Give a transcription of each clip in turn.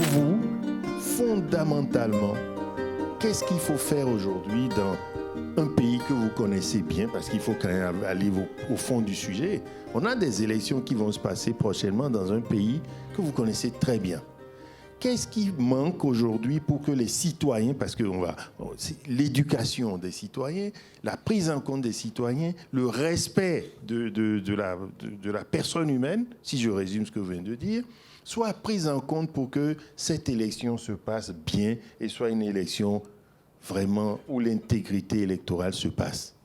vous, fondamentalement, qu'est-ce qu'il faut faire aujourd'hui dans un pays que vous connaissez bien, parce qu'il faut quand même aller au fond du sujet. On a des élections qui vont se passer prochainement dans un pays que vous connaissez très bien. Qu'est-ce qui manque aujourd'hui pour que les citoyens, parce que l'éducation des citoyens, la prise en compte des citoyens, le respect de la personne humaine, si je résume ce que je viens de dire, soit prise en compte pour que cette élection se passe bien et soit une élection vraiment où l'intégrité électorale se passe?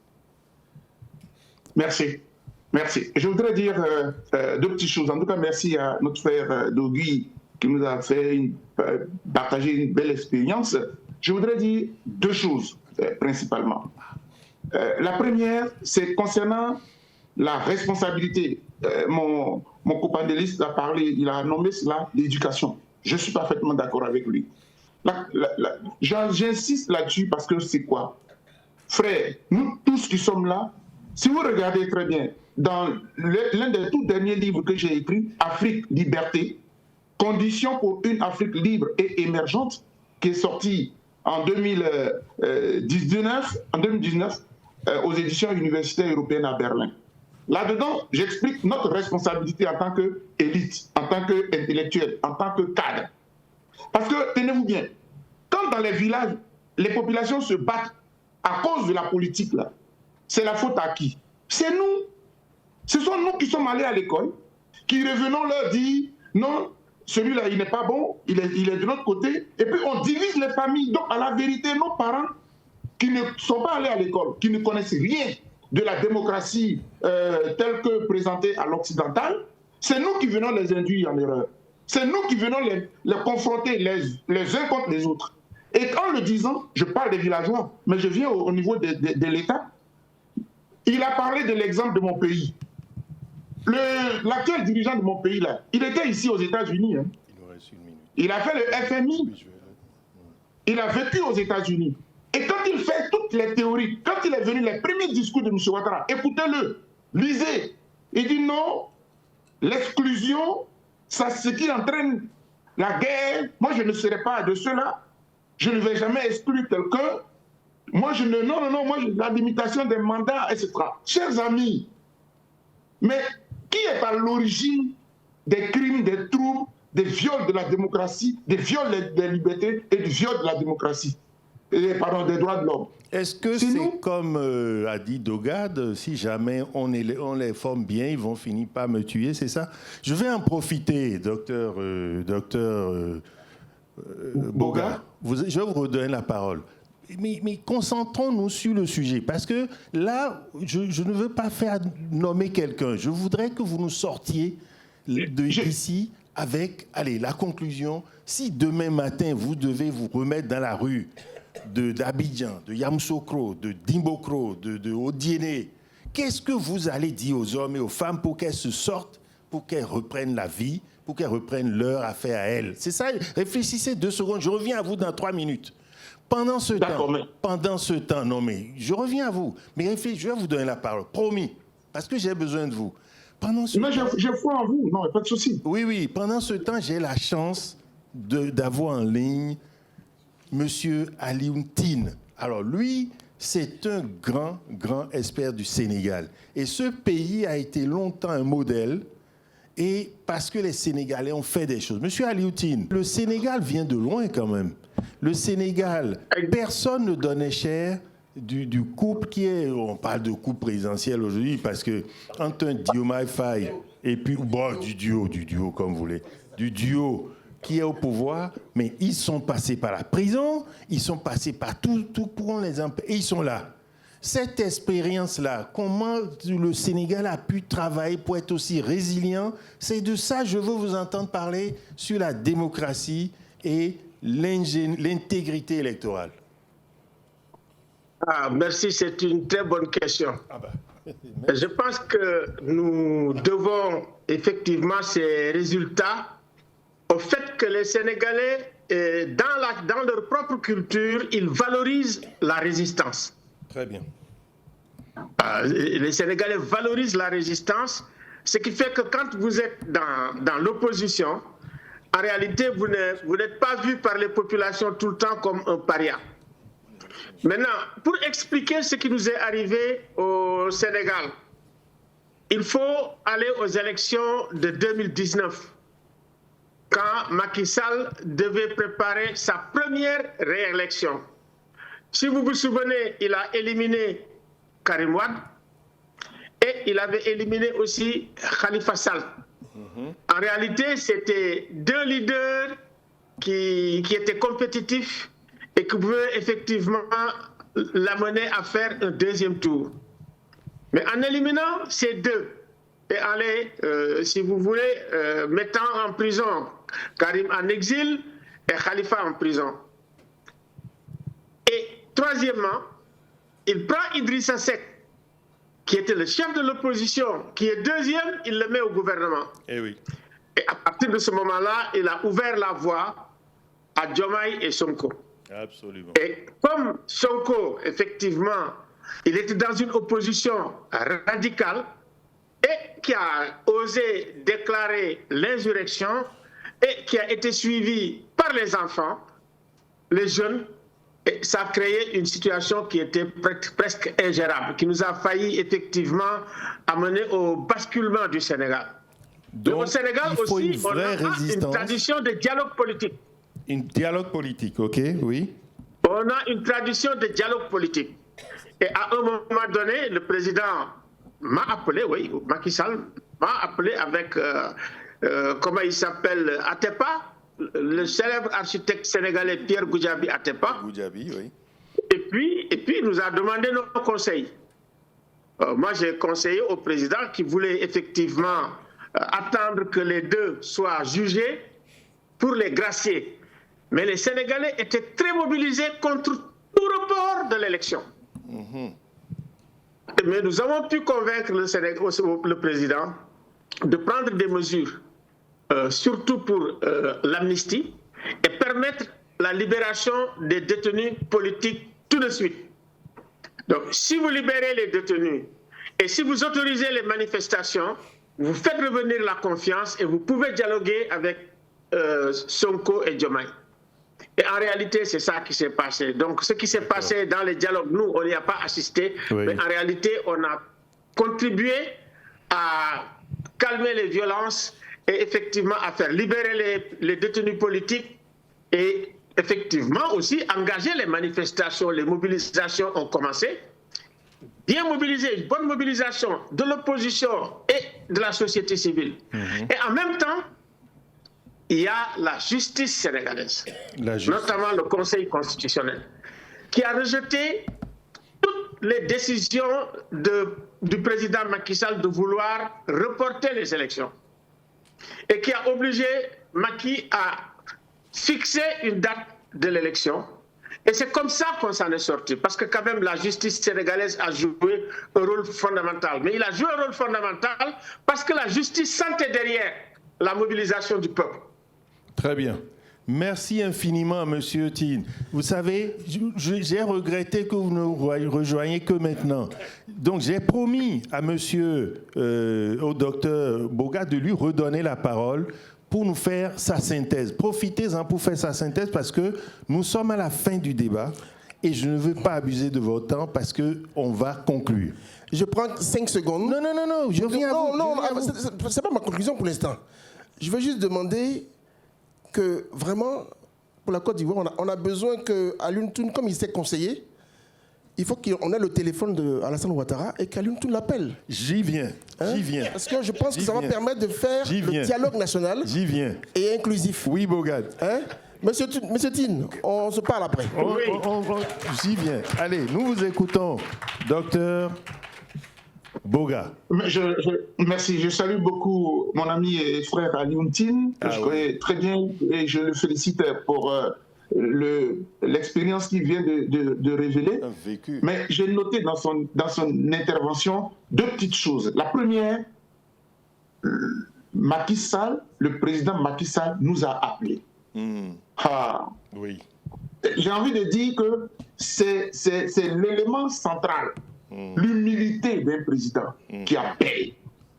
Merci. Merci. Je voudrais dire deux petites choses. En tout cas, merci à notre frère Dogui qui nous a fait partager une belle expérience. Je voudrais dire deux choses principalement. La première, c'est concernant la responsabilité. Mon copanéliste a parlé, il a nommé cela l'éducation. Je suis parfaitement d'accord avec lui. J'insiste là-dessus parce que c'est quoi? Frère, nous tous qui sommes là, si vous regardez très bien, dans l'un des tout derniers livres que j'ai écrit, Afrique, Liberté, Conditions pour une Afrique libre et émergente, qui est sorti en 2019 aux éditions universitaires européennes à Berlin. Là-dedans, j'explique notre responsabilité en tant qu'élite, en tant qu'intellectuel, en tant que cadre. Parce que, tenez-vous bien, quand dans les villages, les populations se battent à cause de la politique, là, c'est la faute à qui? C'est nous. Ce sont nous qui sommes allés à l'école, qui revenons leur dire, non, celui-là, il n'est pas bon, il est de notre côté, et puis on divise les familles. Donc, à la vérité, nos parents, qui ne sont pas allés à l'école, qui ne connaissent rien de la démocratie telle que présentée à l'occidental, c'est nous qui venons les induire en erreur. C'est nous qui venons les confronter les uns contre les autres. Et en le disant, je parle des villageois, mais je viens au niveau de l'État. Il a parlé de l'exemple de mon pays. L'actuel dirigeant de mon pays, là, il était ici aux États-Unis. Hein. Il a fait le FMI. Il a vécu aux États-Unis. Et quand il fait toutes les théories, quand il est venu, les premiers discours de M. Ouattara, écoutez-le, lisez. Il dit non, l'exclusion, c'est ce qui entraîne la guerre. Moi, je ne serai pas de cela. Je ne vais jamais exclure quelqu'un. Moi, moi, la limitation des mandats, etc. Chers amis, mais qui est à l'origine des crimes, des troubles, des viols de la démocratie, des viols des libertés et du viol de la démocratie, des droits de l'homme? Est-ce que c'est comme a dit Dogad, si jamais on les forme bien, ils vont finir par me tuer, c'est ça? Je vais en profiter, docteur Boga. Je vous redonne la parole. Mais concentrons-nous sur le sujet, parce que là, je ne veux pas faire nommer quelqu'un. Je voudrais que vous nous sortiez d'ici avec, la conclusion. Si demain matin, vous devez vous remettre dans la rue d'Abidjan, de Yamoussoukro, de Dimbokro, de Odiéné, qu'est-ce que vous allez dire aux hommes et aux femmes pour qu'elles se sortent, pour qu'elles reprennent la vie, pour qu'elles reprennent leur affaire à elles? C'est ça, réfléchissez 2 secondes, je reviens à vous dans 3 minutes. Pendant ce temps, non mais je reviens à vous, mais réfléchissez, je vais vous donner la parole, promis, parce que j'ai besoin de vous. J'ai foi en vous, non, pas de souci. Oui, pendant ce temps, j'ai la chance d'avoir en ligne M. Alioune Tine. Alors lui, c'est un grand expert du Sénégal. Et ce pays a été longtemps un modèle, et parce que les Sénégalais ont fait des choses. M. Alioune Tine, le Sénégal vient de loin quand même. Le Sénégal, personne ne donnait cher du couple qui est... On parle de couple présidentiel aujourd'hui parce que entre un Diomaye Faye et puis... Bon, du duo, comme vous voulez. Du duo qui est au pouvoir, mais ils sont passés par la prison, ils sont passés par tout pour les empêcher, et ils sont là. Cette expérience-là, comment le Sénégal a pu travailler pour être aussi résilient, c'est de ça que je veux vous entendre parler sur la démocratie et l'intégrité électorale. Merci, c'est une très bonne question. Je pense que nous devons effectivement ces résultats au fait que les Sénégalais, dans leur propre culture, ils valorisent la résistance. Très bien. Les Sénégalais valorisent la résistance, ce qui fait que quand vous êtes dans l'opposition, en réalité, vous n'êtes pas vu par les populations tout le temps comme un paria. Maintenant, pour expliquer ce qui nous est arrivé au Sénégal, il faut aller aux élections de 2019, quand Macky Sall devait préparer sa première réélection. Si vous vous souvenez, il a éliminé Karim Wade et il avait éliminé aussi Khalifa Sall. En réalité, c'était deux leaders qui étaient compétitifs et qui pouvaient effectivement l'amener à faire un deuxième tour. Mais en éliminant ces deux et en les, si vous voulez, mettant en prison Karim en exil et Khalifa en prison. Et troisièmement, il prend Idrissa Seck, qui était le chef de l'opposition, qui est deuxième, il le met au gouvernement. Eh oui. Et à partir de ce moment-là, il a ouvert la voie à Diomaye et Sonko. Absolument. Et comme Sonko, effectivement, il était dans une opposition radicale et qui a osé déclarer l'insurrection et qui a été suivi par les enfants, les jeunes, et ça a créé une situation qui était presque ingérable, qui nous a failli effectivement amener au basculement du Sénégal. Donc, au Sénégal aussi, on a une tradition de dialogue politique. Un dialogue politique, ok, oui. On a une tradition de dialogue politique. Et à un moment donné, le président m'a appelé, oui, Macky Sall m'a appelé avec, comment il s'appelle, Atepa, le célèbre architecte sénégalais Pierre Goudiaby Atepa. Goudiaby, oui. Et puis, il nous a demandé nos conseils. Moi, j'ai conseillé au président qui voulait effectivement attendre que les deux soient jugés pour les gracier. Mais les Sénégalais étaient très mobilisés contre tout report de l'élection. Mais nous avons pu convaincre le président de prendre des mesures, surtout pour l'amnistie, et permettre la libération des détenus politiques tout de suite. Donc, si vous libérez les détenus et si vous autorisez les manifestations, vous faites revenir la confiance et vous pouvez dialoguer avec Sonko et Diomaye. Et en réalité, c'est ça qui s'est passé. Donc, ce qui s'est passé dans les dialogues, nous, on n'y a pas assisté. Oui. Mais en réalité, on a contribué à calmer les violences et effectivement à faire libérer les détenus politiques et effectivement aussi engager les manifestations. Les mobilisations ont commencé. Bien mobiliser, une bonne mobilisation de l'opposition et de la société civile. Et en même temps, il y a la justice sénégalaise, notamment le Conseil constitutionnel, qui a rejeté toutes les décisions du président Macky Sall de vouloir reporter les élections et qui a obligé Macky à fixer une date de l'élection. Et c'est comme ça qu'on s'en est sorti, parce que quand même la justice sénégalaise a joué un rôle fondamental. Mais il a joué un rôle fondamental parce que la justice sentait derrière la mobilisation du peuple. Très bien. Merci infiniment, Monsieur Tine. Vous savez, j'ai regretté que vous ne rejoigniez que maintenant. Donc, j'ai promis à au docteur Boga de lui redonner la parole pour nous faire sa synthèse. Profitez-en pour faire sa synthèse parce que nous sommes à la fin du débat et je ne veux pas abuser de votre temps parce qu'on va conclure. Je prends 5 secondes. Non, je viens à vous. Non, c'est pas ma conclusion pour l'instant. Je veux juste demander que vraiment, pour la Côte d'Ivoire, on a besoin qu'Alioune Tine, comme il s'est conseillé, il faut qu'on ait le téléphone d'Alassane Ouattara et qu'Alioune Tine l'appelle. J'y viens. Parce que je pense que ça va permettre de faire le dialogue national et inclusif. Oui, Bogad. Monsieur Tine, on se parle après. J'y viens. Allez, nous vous écoutons, docteur Boga. Merci. Je salue beaucoup mon ami et frère Alioune Tine, que je connais très bien, et je le félicite pour l'expérience qu'il vient de révéler. Mais j'ai noté dans son intervention 2 petites choses. La première, Macky Sall, le président Macky Sall nous a appelés. Oui. J'ai envie de dire que c'est l'élément central. L'humilité d'un président qui appelle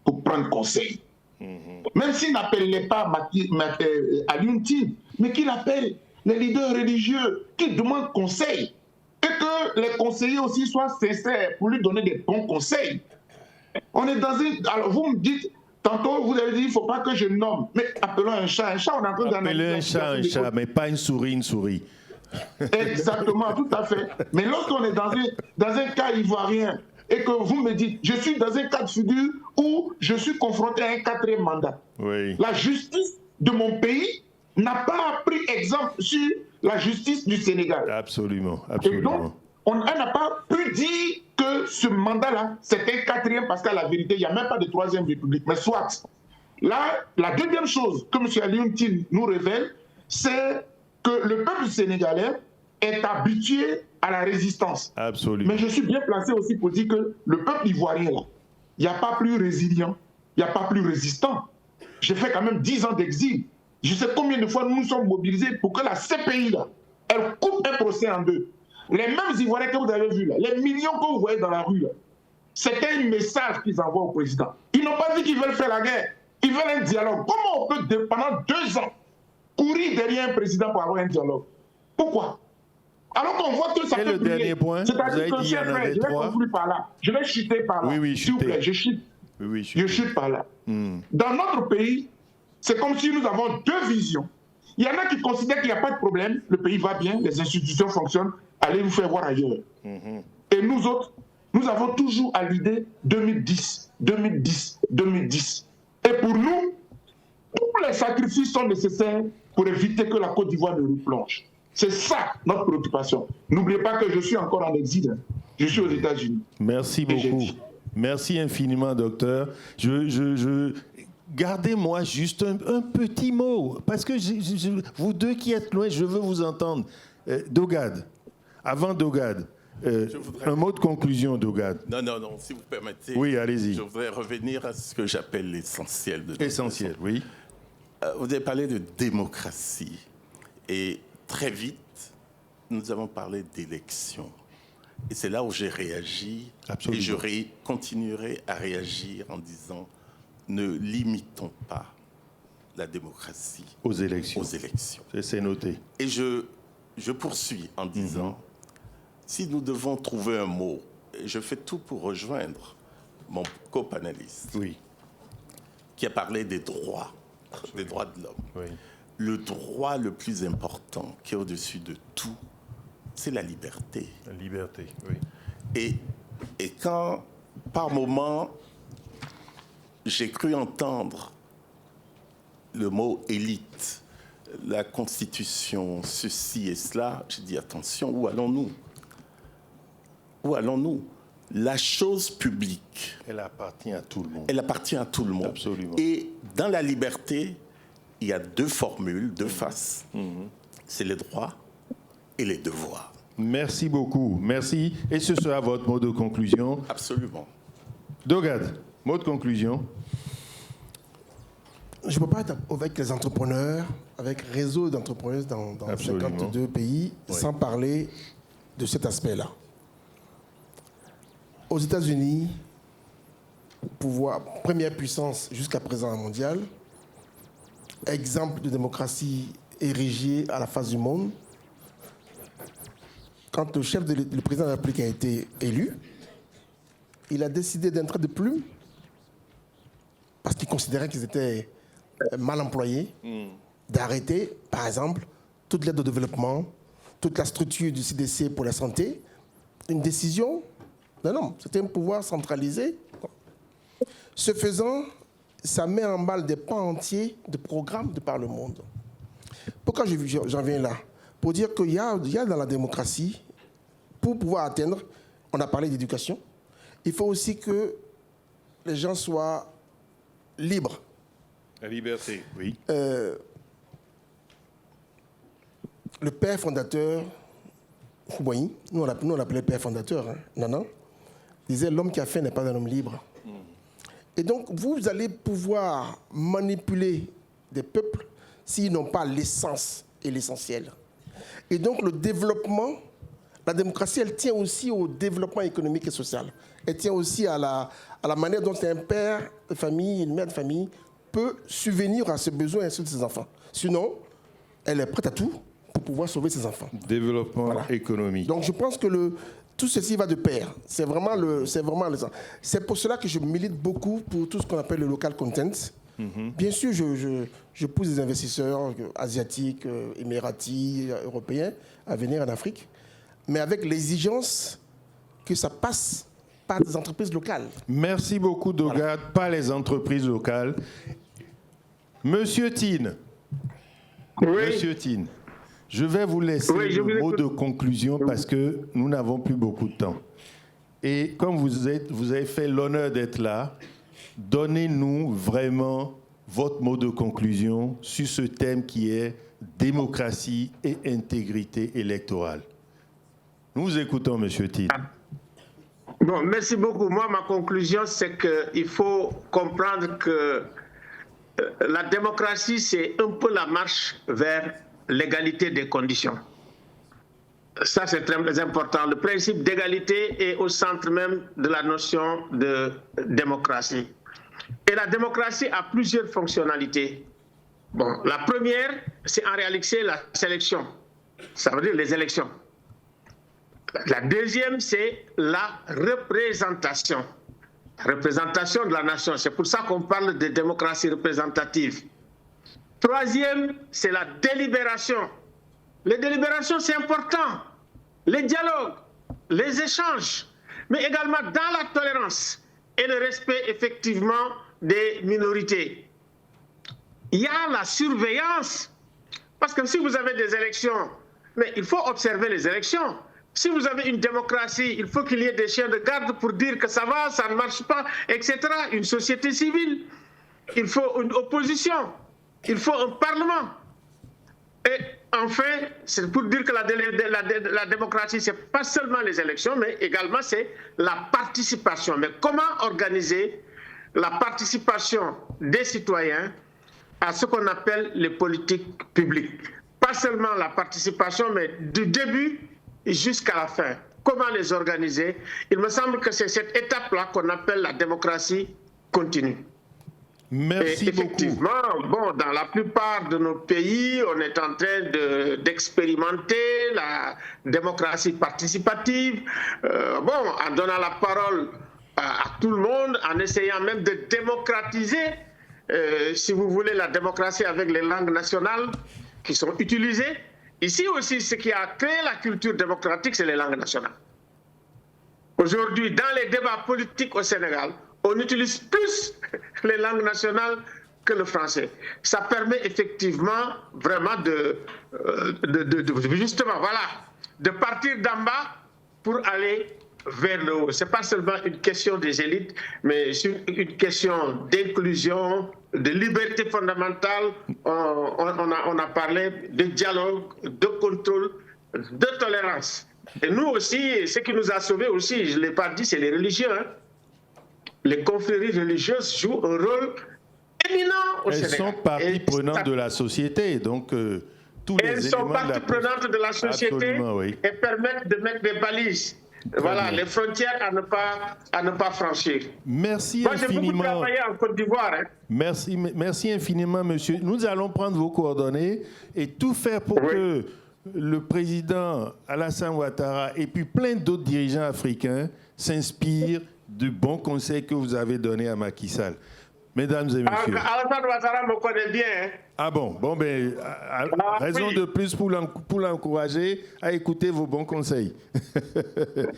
pour prendre conseil. même s'il n'appelait pas Alioune Tine, mais qu'il appelle les leaders religieux, qu'il demande conseil, et que les conseillers aussi soient sincères pour lui donner des bons conseils. On est dans une... Alors vous me dites, tantôt vous avez dit, il ne faut pas que je nomme, mais appelons un chat, on est en train d'analyser... Appelez un chat, mais pas une souris. Exactement, tout à fait. Mais lorsqu'on est dans un cas ivoirien, et que vous me dites, je suis dans un cas de figure où je suis confronté à un 4e mandat. Oui. La justice de mon pays n'a pas pris exemple sur la justice du Sénégal. Absolument. Et donc, on n'a pas pu dire que ce mandat-là, c'est un 4e, parce qu'à la vérité, il n'y a même pas de 3e République. Mais soit. Là, la deuxième chose que M. Alioune Tine nous révèle, c'est que le peuple sénégalais est habitué à la résistance. Absolument. Mais je suis bien placé aussi pour dire que le peuple ivoirien, là, il n'y a pas plus résilient, il n'y a pas plus résistant. J'ai fait quand même 10 ans d'exil. Je sais combien de fois nous nous sommes mobilisés pour que la CPI, là, elle coupe un procès en deux. Les mêmes Ivoiriens que vous avez vus, là, les millions que vous voyez dans la rue, c'était un message qu'ils envoient au président. Ils n'ont pas dit qu'ils veulent faire la guerre. Ils veulent un dialogue. Comment on peut, pendant 2 ans, courir derrière un président pour avoir un dialogue? Pourquoi? Alors qu'on voit que ça peut le dernier point, c'est-à-dire que je vais conclure par là. Je vais chuter par là. Oui, s'il vous plaît, je chute. Oui, je chute par là. Dans notre pays, c'est comme si nous avons 2 visions. Il y en a qui considèrent qu'il n'y a pas de problème, le pays va bien, les institutions fonctionnent, allez vous faire voir ailleurs. Et nous autres, nous avons toujours à l'idée 2010, 2010, 2010. Et pour nous, tous les sacrifices sont nécessaires pour éviter que la Côte d'Ivoire ne replonge. C'est ça notre préoccupation. N'oubliez pas que je suis encore en exil. Je suis aux États-Unis. Merci beaucoup. Merci infiniment, docteur. Gardez-moi juste un petit mot, parce que vous deux qui êtes loin, je veux vous entendre. Dogad, avant Dogad, un mot de conclusion, Dogad. Non, si vous permettez. Oui, allez-y. Je voudrais revenir à ce que j'appelle l'essentiel de l'essentiel, oui. Vous avez parlé de démocratie. Et très vite, nous avons parlé d'élections. Et c'est là où j'ai réagi. Absolument. Et je continuerai à réagir en disant, ne limitons pas la démocratie aux élections. C'est noté. Et je poursuis en disant, si nous devons trouver un mot, et je fais tout pour rejoindre mon copanéliste, qui a parlé des droits de l'homme. Oui. Le droit le plus important, qui est au-dessus de tout, c'est la liberté. La liberté, oui. Et quand, par moments, j'ai cru entendre le mot élite, la Constitution, ceci et cela, j'ai dit attention, où allons-nous? Où allons-nous? La chose publique. Elle appartient à tout le monde. Elle appartient à tout le monde. Absolument. Et dans la liberté, il y a 2 formules, 2 faces. C'est les droits et les devoirs. Merci beaucoup. Merci. Et ce sera votre mot de conclusion. Absolument. Dogad, mot de conclusion. Je ne peux pas être avec les entrepreneurs, avec réseau d'entrepreneurs dans 52 pays, sans parler de cet aspect-là. Aux États-Unis, première puissance jusqu'à présent mondiale, exemple de démocratie érigée à la face du monde. Quand le président de la République a été élu, il a décidé d'un trait de plume, parce qu'il considérait qu'ils étaient mal employés, d'arrêter, par exemple, toute l'aide au développement, toute la structure du CDC pour la santé. Une décision d'un homme. C'était un pouvoir centralisé. Ce faisant, ça met en balle des pans entiers de programmes de par le monde. Pourquoi j'en viens là? Pour dire qu'il y a dans la démocratie, pour pouvoir atteindre, on a parlé d'éducation, il faut aussi que les gens soient libres. La liberté, oui. Le père fondateur, Fouboyi, nous on l'appelait père fondateur, Nana, disait l'homme qui a faim n'est pas un homme libre. Et donc vous allez pouvoir manipuler des peuples s'ils n'ont pas l'essence et l'essentiel. Et donc le développement, la démocratie, elle tient aussi au développement économique et social. Elle tient aussi à la manière dont un père de famille, une mère de famille peut subvenir à ses besoins et ceux de ses enfants. Sinon, elle est prête à tout pour pouvoir sauver ses enfants. Développement économique. Donc je pense que tout ceci va de pair. C'est vraiment c'est pour cela que je milite beaucoup pour tout ce qu'on appelle le local content. Bien sûr, je pousse des investisseurs asiatiques, émiratis, européens à venir en Afrique, mais avec l'exigence que ça passe par des entreprises locales. Merci beaucoup, Dogad, pas les entreprises locales. Monsieur Tine. Oui. Monsieur Tine, je vais vous laisser le mot de conclusion parce que nous n'avons plus beaucoup de temps. Et comme vous avez fait l'honneur d'être là, donnez-nous vraiment votre mot de conclusion sur ce thème qui est démocratie et intégrité électorale. Nous vous écoutons, Monsieur Tine. Bon, merci beaucoup. Moi, ma conclusion, c'est qu'il faut comprendre que la démocratie, c'est un peu la marche vers l'égalité des conditions. Ça, c'est très important. Le principe d'égalité est au centre même de la notion de démocratie. Et la démocratie a plusieurs fonctionnalités. Bon, la première, c'est en réalité la sélection. Ça veut dire les élections. La deuxième, c'est la représentation. La représentation de la nation. C'est pour ça qu'on parle de démocratie représentative. Troisième, c'est la délibération. Les délibérations, c'est important. Les dialogues, les échanges, mais également dans la tolérance et le respect effectivement des minorités. Il y a la surveillance. Parce que si vous avez des élections, mais il faut observer les élections. Si vous avez une démocratie, il faut qu'il y ait des chiens de garde pour dire que ça va, ça ne marche pas, etc. Une société civile. Il faut une opposition. Il faut un parlement. Et enfin, c'est pour dire que la démocratie, ce n'est pas seulement les élections, mais également c'est la participation. Mais comment organiser la participation des citoyens à ce qu'on appelle les politiques publiques? Pas seulement la participation, mais du début jusqu'à la fin. Comment les organiser? Il me semble que c'est cette étape-là qu'on appelle la démocratie continue. Merci effectivement, bon, dans la plupart de nos pays, on est en train d'expérimenter la démocratie participative, en donnant la parole à tout le monde, en essayant même de démocratiser, si vous voulez, la démocratie avec les langues nationales qui sont utilisées. Ici aussi, ce qui a créé la culture démocratique, c'est les langues nationales. Aujourd'hui, dans les débats politiques au Sénégal, on utilise plus les langues nationales que le français. Ça permet effectivement vraiment justement, voilà, de partir d'en bas pour aller vers le haut. Ce n'est pas seulement une question des élites, mais c'est une question d'inclusion, de liberté fondamentale. On a parlé de dialogue, de contrôle, de tolérance. Et nous aussi, ce qui nous a sauvés aussi, je ne l'ai pas dit, c'est les religieux. Hein. Les confréries religieuses jouent un rôle éminent au Sénégal. Elles sont partie prenante de la société, donc tous les éléments... Elles sont partie prenante de la société et permettent de mettre des balises. Voilà, les frontières à ne pas franchir. Merci Moi, infiniment. j'ai beaucoup travaillé en Côte d'Ivoire. Hein. Merci infiniment, monsieur. Nous allons prendre vos coordonnées et tout faire pour que le président Alassane Ouattara et puis plein d'autres dirigeants africains s'inspirent du bon conseil que vous avez donné à Macky Sall. Mesdames et messieurs. Alassane Ouattara me connaît bien. Hein. Ah bon, raison de plus pour l'encourager à écouter vos bons conseils.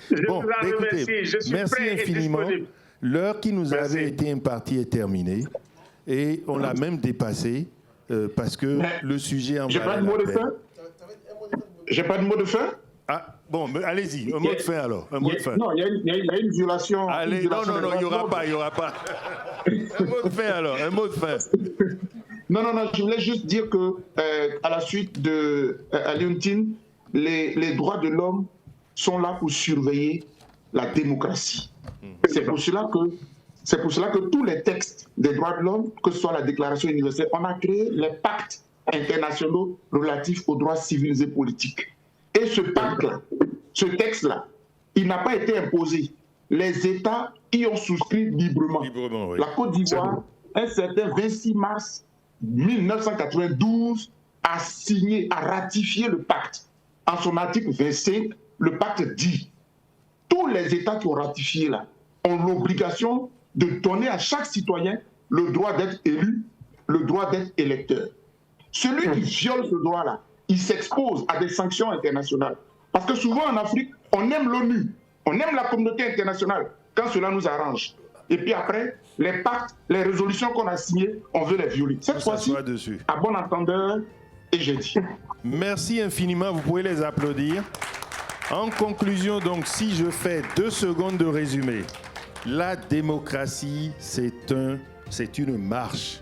Je vous en remercie, je suis merci prêt infiniment. Et disponible. L'heure qui nous avait été impartie est terminée et on l'a même dépassée parce que le sujet en J'ai pas de mot de fin. J'ai pas de mot de fin. Ah, bon, allez-y, un mot de fin alors. Un mot de fin. Non, il y a une violation. Allez, non, il n'y aura pas. Un mot de fin alors, un mot de fin. Non, je voulais juste dire que à la suite de Alioune Tine, les droits de l'homme sont là pour surveiller la démocratie. C'est pour cela que tous les textes des droits de l'homme, que ce soit la Déclaration universelle, on a créé les pactes internationaux relatifs aux droits civils et politiques. Et ce pacte-là, ce texte-là, il n'a pas été imposé. Les États y ont souscrit librement. Oui. La Côte d'Ivoire un certain 26 mars 1992 a signé, a ratifié le pacte. En son article 25, le pacte dit tous les États qui ont ratifié là ont l'obligation de donner à chaque citoyen le droit d'être élu, le droit d'être électeur. Celui qui viole ce droit-là, il s'expose à des sanctions internationales. Parce que souvent en Afrique, on aime l'ONU, on aime la communauté internationale quand cela nous arrange. Et puis après, les pactes, les résolutions qu'on a signées, on veut les violer. Cette fois-ci, à bon entendeur, et j'ai dit. Merci infiniment, vous pouvez les applaudir. En conclusion, donc, si je fais 2 secondes de résumé, la démocratie, c'est une marche.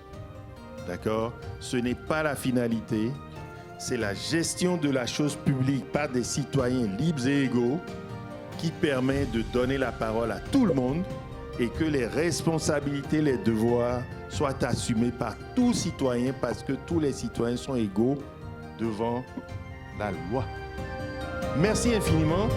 D'accord? Ce n'est pas la finalité, c'est la gestion de la chose publique par des citoyens libres et égaux qui permet de donner la parole à tout le monde et que les responsabilités, les devoirs soient assumés par tout citoyen parce que tous les citoyens sont égaux devant la loi. Merci infiniment.